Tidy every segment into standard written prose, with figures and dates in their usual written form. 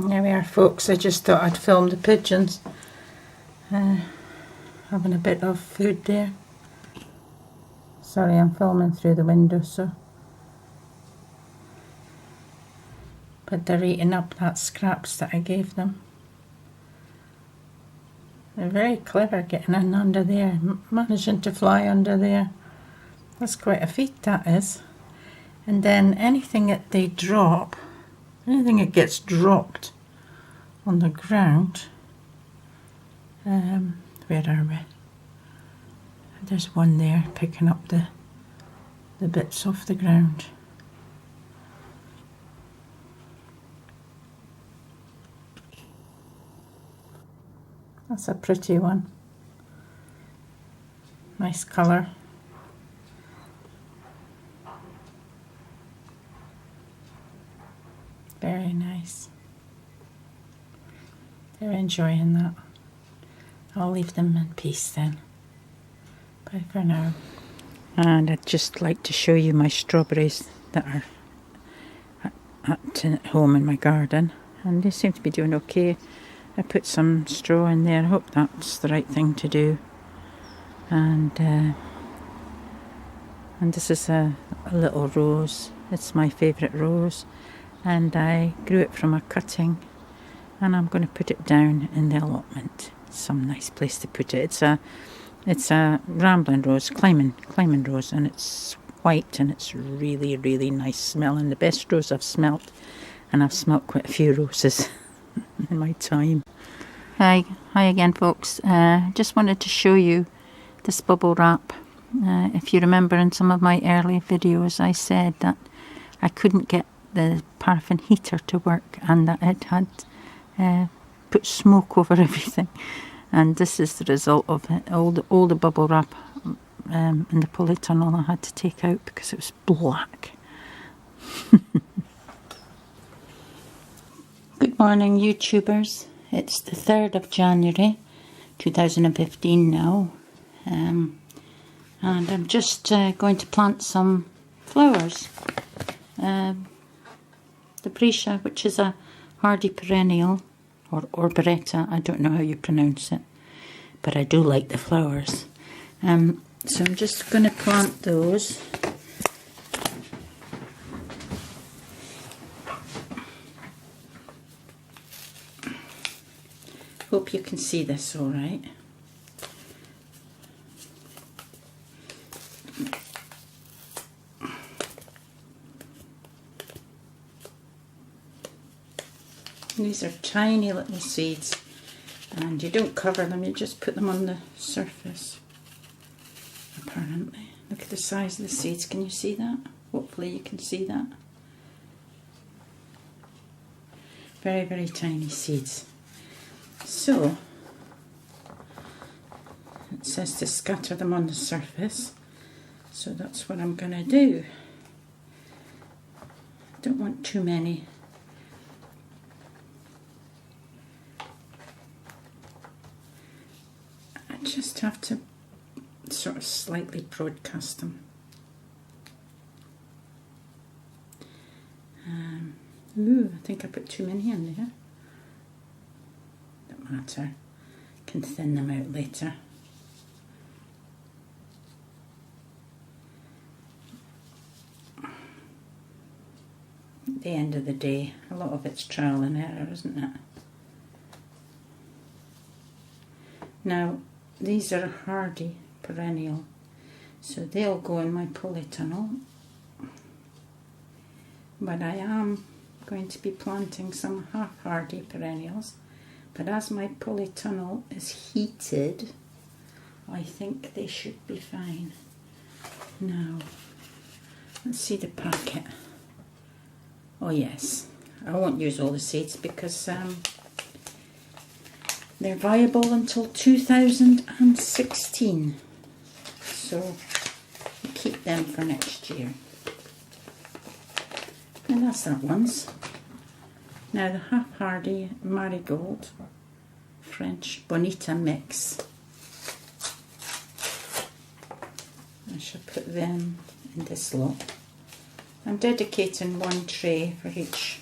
There we are, folks. I just thought I'd film the pigeons having a bit of food there. Sorry, I'm filming through the window, so. But they're eating up that scraps that I gave them. They're very clever getting in under there, managing to fly under there. That's quite a feat, that is. And then anything that they drop, anything that gets dropped on the ground, where are we? There's one there picking up the bits off the ground. That's a pretty one. Nice colour. Very nice. They're enjoying that. I'll leave them in peace then. Bye for now. And I'd just like to show you my strawberries that are at home in my garden. And they seem to be doing okay. I put some straw in there. I hope that's the right thing to do. And this is a little rose. It's my favourite rose. And I grew it from a cutting. And I'm going to put it down in the allotment. Some nice place to put it. It's a rambling rose, climbing rose, and it's white and it's really, really nice smelling. The best rose I've smelt, and I've smelt quite a few roses in my time. Hi again, folks. Just wanted to show you this bubble wrap. If you remember in some of my early videos, I said that I couldn't get the paraffin heater to work and that it had put smoke over everything. And this is the result of it. All the bubble wrap in the polytunnel I had to take out because it was black. Good morning, YouTubers. It's the 3rd of January 2015 now. And I'm just going to plant some flowers. The Brescia, which is a hardy perennial, or Beretta, I don't know how you pronounce it, but I do like the flowers. So I'm just going to plant those. Hope you can see this all right. These are tiny little seeds, and you don't cover them, you just put them on the surface, apparently. Look at the size of the seeds, can you see that? Hopefully you can see that. Very, very tiny seeds. So, it says to scatter them on the surface, so that's what I'm going to do. Don't want too many. Just have to sort of slightly broadcast them. Ooh, I think I put too many in there. Don't matter. Can thin them out later. At the end of the day, a lot of it's trial and error, isn't it? Now, these are a hardy perennial, so they'll go in my polytunnel. But I am going to be planting some half-hardy perennials. But as my polytunnel is heated, I think they should be fine. Now, let's see the packet. Oh yes, I won't use all the seeds because they're viable until 2016, so keep them for next year. And that's that one's. Now the half-hardy marigold French Bonita mix. I shall put them in this lot. I'm dedicating one tray for each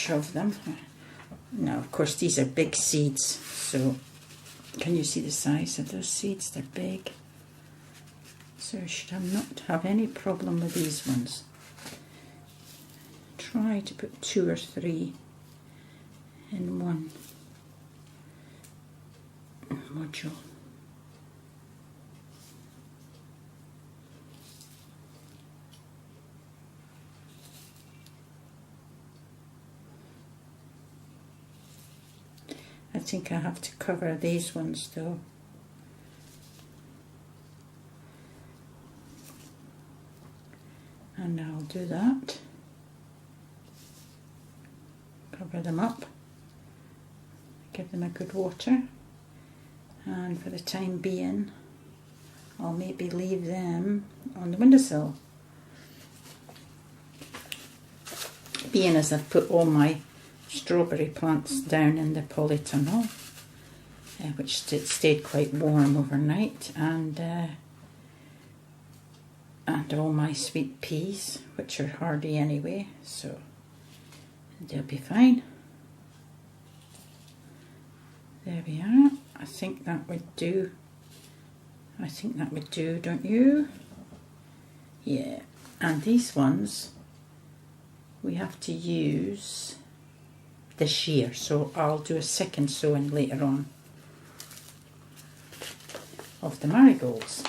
of them. Now, of course, these are big seeds, so can you see the size of those seeds? They're big. So I should not have any problem with these ones. Try to put 2 or 3 in one module. I think I have to cover these ones though. And I'll do that. Cover them up. Give them a good water. And for the time being, I'll maybe leave them on the windowsill. Being as I've put all my strawberry plants down in the polytunnel, which stayed quite warm overnight, and all my sweet peas, which are hardy anyway, so they'll be fine. There we are. I think that would do. I think that would do, don't you? Yeah. And these ones we have to use this year, so I'll do a second sowing later on of the marigolds.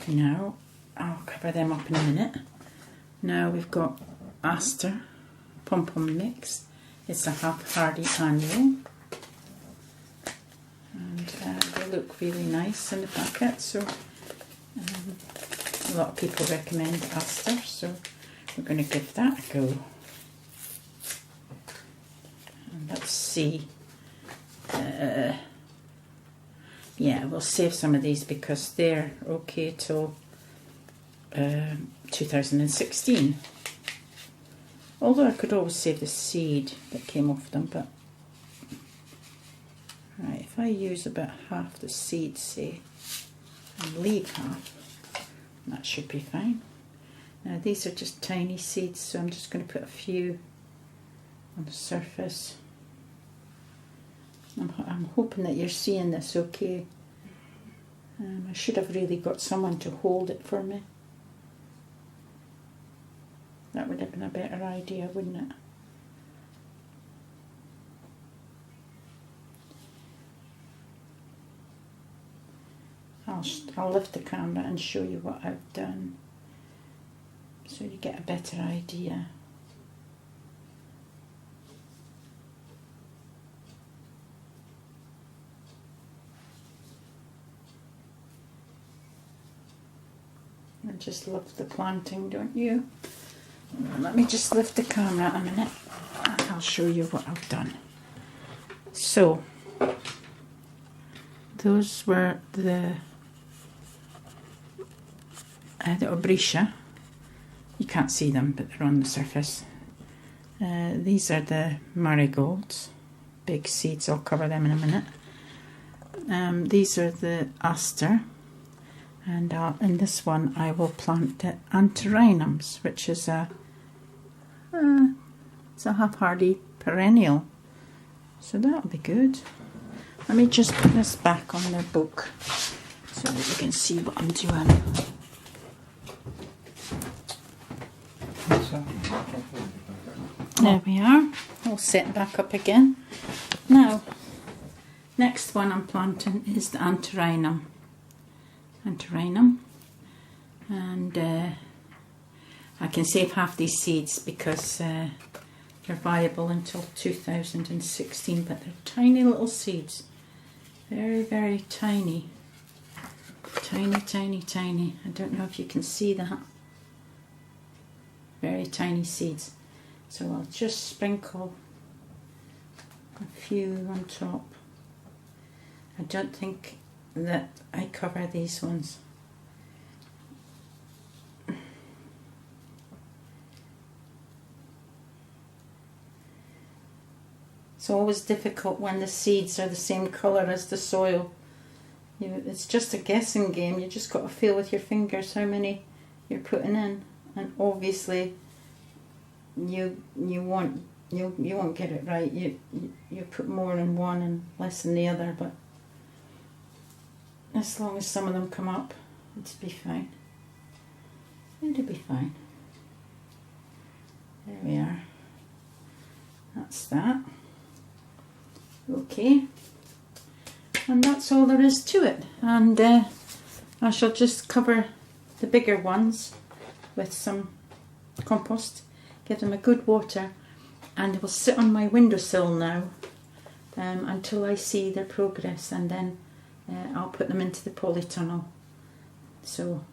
Now I'll cover them up in a minute. Now we've got aster pom-pom mix. It's a half-hardy annual, and they look really nice in the packet, so a lot of people recommend aster, so we're going to give that a go. And let's see. Yeah, we'll save some of these because they're okay till 2016. Although I could always save the seed that came off them, but right, if I use about half the seed, say, and leave half, that should be fine. Now these are just tiny seeds, so I'm just going to put a few on the surface. I'm hoping that you're seeing this okay. I should have really got someone to hold it for me. That would have been a better idea, wouldn't it? I'll lift the camera and show you what I've done, so you get a better idea. I just love the planting, don't you? Let me just lift the camera a minute and I'll show you what I've done. So, those were the Obritia. You can't see them, but they're on the surface. These are the marigolds, big seeds. I'll cover them in a minute. These are the aster, and in this one I will plant the antirrhinums, which is it's a half-hardy perennial, so that'll be good. Let me just put this back on the book so that you can see what I'm doing. There we are, all set back up again. Now, next one I'm planting is the antirrhinum, and I can save half these seeds because they're viable until 2016, but they're tiny little seeds, very, very tiny, tiny. I don't know if you can see that. Very tiny seeds. So I'll just sprinkle a few on top. I don't think that I cover these ones. It's always difficult when the seeds are the same colour as the soil. It's just a guessing game. You just got to feel with your fingers how many you're putting in, and obviously you won't get it right. You put more in one and less in the other, but as long as some of them come up, it'll be fine. It'll be fine. There we are. That's that. Okay. And that's all there is to it. And I shall just cover the bigger ones with some compost, give them a good water, and they will sit on my windowsill now until I see their progress, and then I'll put them into the polytunnel. So,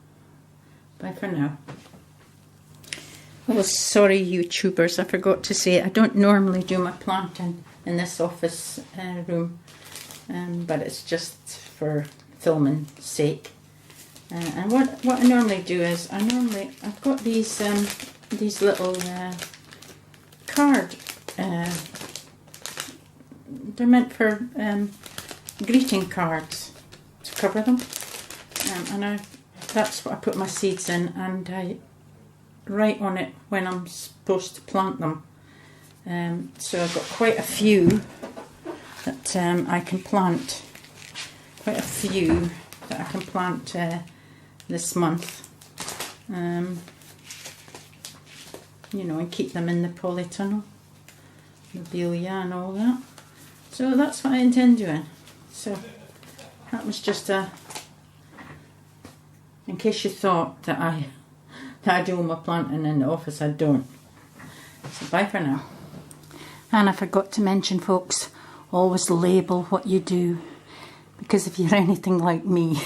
bye for now. Oh, sorry YouTubers, I forgot to say, I don't normally do my planting in this office room, but it's just for filming sake. And what I normally do is, I've got these little card, they're meant for greeting cards to cover them, and that's what I put my seeds in, and I write on it when I'm supposed to plant them. So I've got quite a few that I can plant. Quite a few that I can plant this month. You know, and keep them in the polytunnel, lobelia and all that. So that's what I intend doing. So that was just in case you thought that I do all my planting in the office, I don't. So bye for now. And I forgot to mention, folks, always label what you do, because if you're anything like me,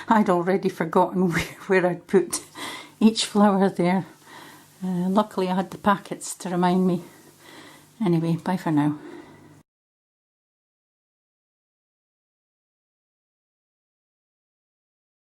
I'd already forgotten where I'd put each flower there. Luckily I had the packets to remind me. Anyway, bye for now.